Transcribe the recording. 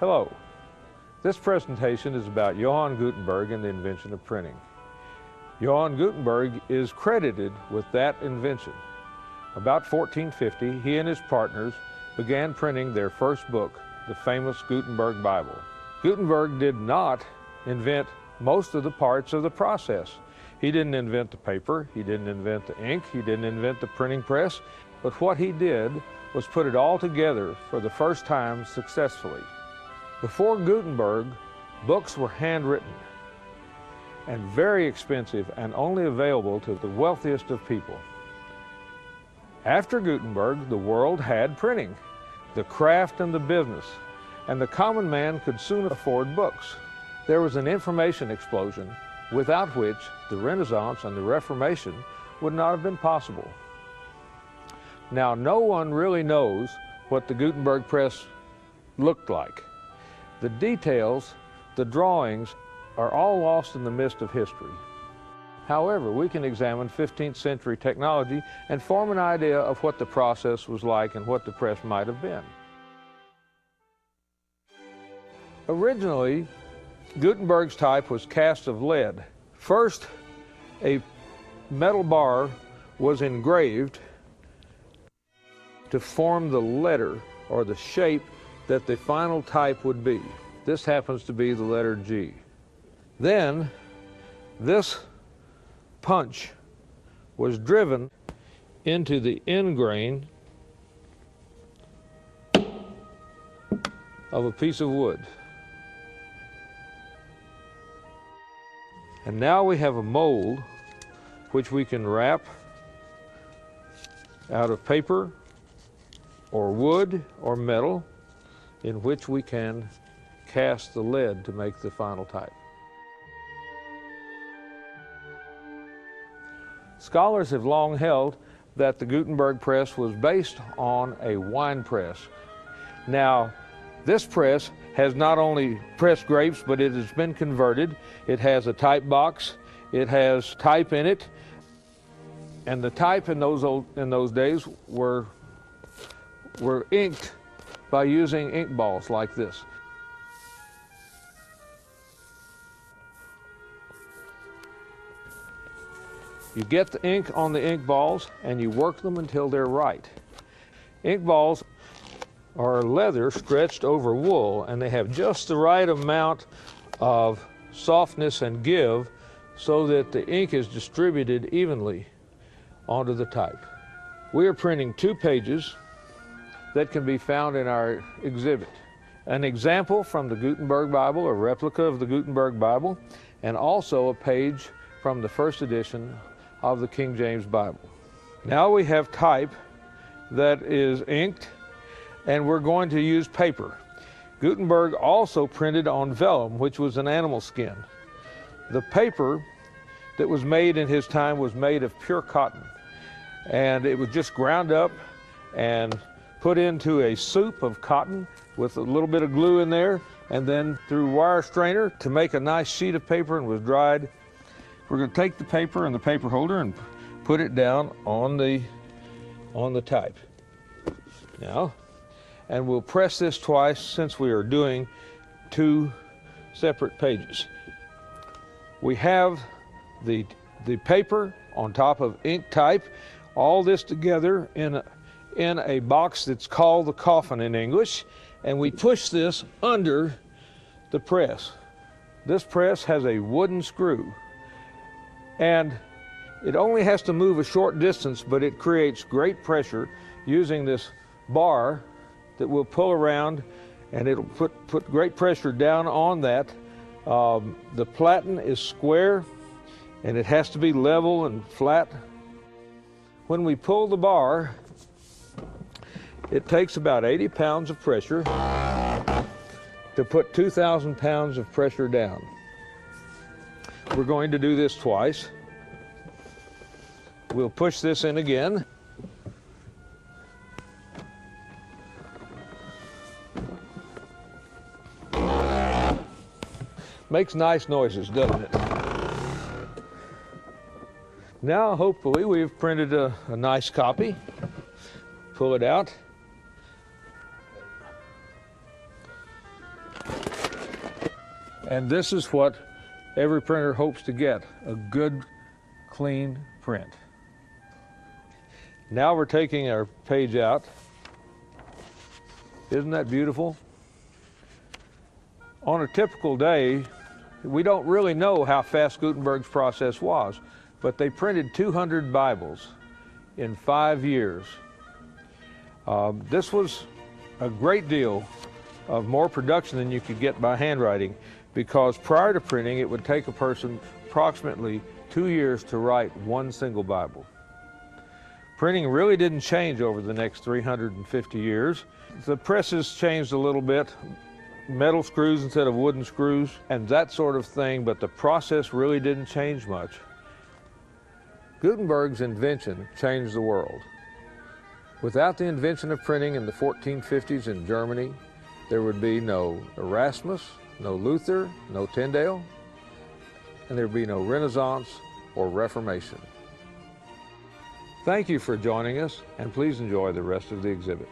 Hello. This presentation is about Johann Gutenberg and the invention of printing. Johann Gutenberg is credited with that invention. About 1450, he and his partners began printing their first book, the famous Gutenberg Bible. Gutenberg did not invent most of the parts of the process. He didn't invent the paper, he didn't invent the ink, he didn't invent the printing press, but what he did was put it all together for the first time successfully. Before Gutenberg, books were handwritten and very expensive and only available to the wealthiest of people. After Gutenberg, the world had printing, the craft and the business, and the common man could soon afford books. There was an information explosion without which the Renaissance and the Reformation would not have been possible. Now, no one really knows what the Gutenberg press looked like. The details, the drawings, are all lost in the mist of history. However, we can examine 15th century technology and form an idea of what the process was like and what the press might have been. Originally, Gutenberg's type was cast of lead. First, a metal bar was engraved to form the letter or the shape that the final type would be. This happens to be the letter G. Then, this punch was driven into the end grain of a piece of wood. And now we have a mold which we can wrap out of paper or wood or metal, in which we can cast the lead to make the final type. Scholars have long held that the Gutenberg press was based on a wine press. Now, this press has not only pressed grapes, but it has been converted. It has a type box, it has type in it, and the type in those days were inked by using ink balls like this. You get the ink on the ink balls and you work them until they're right. Ink balls are leather stretched over wool, and they have just the right amount of softness and give so that the ink is distributed evenly onto the type. We are printing 2 pages that can be found in our exhibit. An example from the Gutenberg Bible, a replica of the Gutenberg Bible, and also a page from the first edition of the King James Bible. Now we have type that is inked, and we're going to use paper. Gutenberg also printed on vellum, which was an animal skin. The paper that was made in his time was made of pure cotton, and it was just ground up and put into a soup of cotton with a little bit of glue in there, and then through wire strainer to make a nice sheet of paper, and was dried. We're going to take the paper and the paper holder and put it down on the type. Now, and we'll press this twice since we are doing 2 separate pages. We have the paper on top of ink type, all this together in a box that's called the coffin in English, and we push this under the press. This press has a wooden screw, and it only has to move a short distance, but it creates great pressure using this bar that will pull around, and it'll put great pressure down on that. The platen is square, and it has to be level and flat. When we pull the bar, it takes about 80 pounds of pressure to put 2,000 pounds of pressure down. We're going to do this twice. We'll push this in again. Makes nice noises, doesn't it? Now, hopefully, we've printed a nice copy. Pull it out. And this is what every printer hopes to get, a good, clean print. Now we're taking our page out. Isn't that beautiful? On a typical day, we don't really know how fast Gutenberg's process was, but they printed 200 Bibles in 5 years. This was a great deal of more production than you could get by handwriting, because prior to printing, it would take a person approximately 2 years to write one single Bible. Printing really didn't change over the next 350 years. The presses changed a little bit, metal screws instead of wooden screws, and that sort of thing, but the process really didn't change much. Gutenberg's invention changed the world. Without the invention of printing in the 1450s in Germany, there would be no Erasmus, no Luther, no Tyndale, and there would be no Renaissance or Reformation. Thank you for joining us, and please enjoy the rest of the exhibit.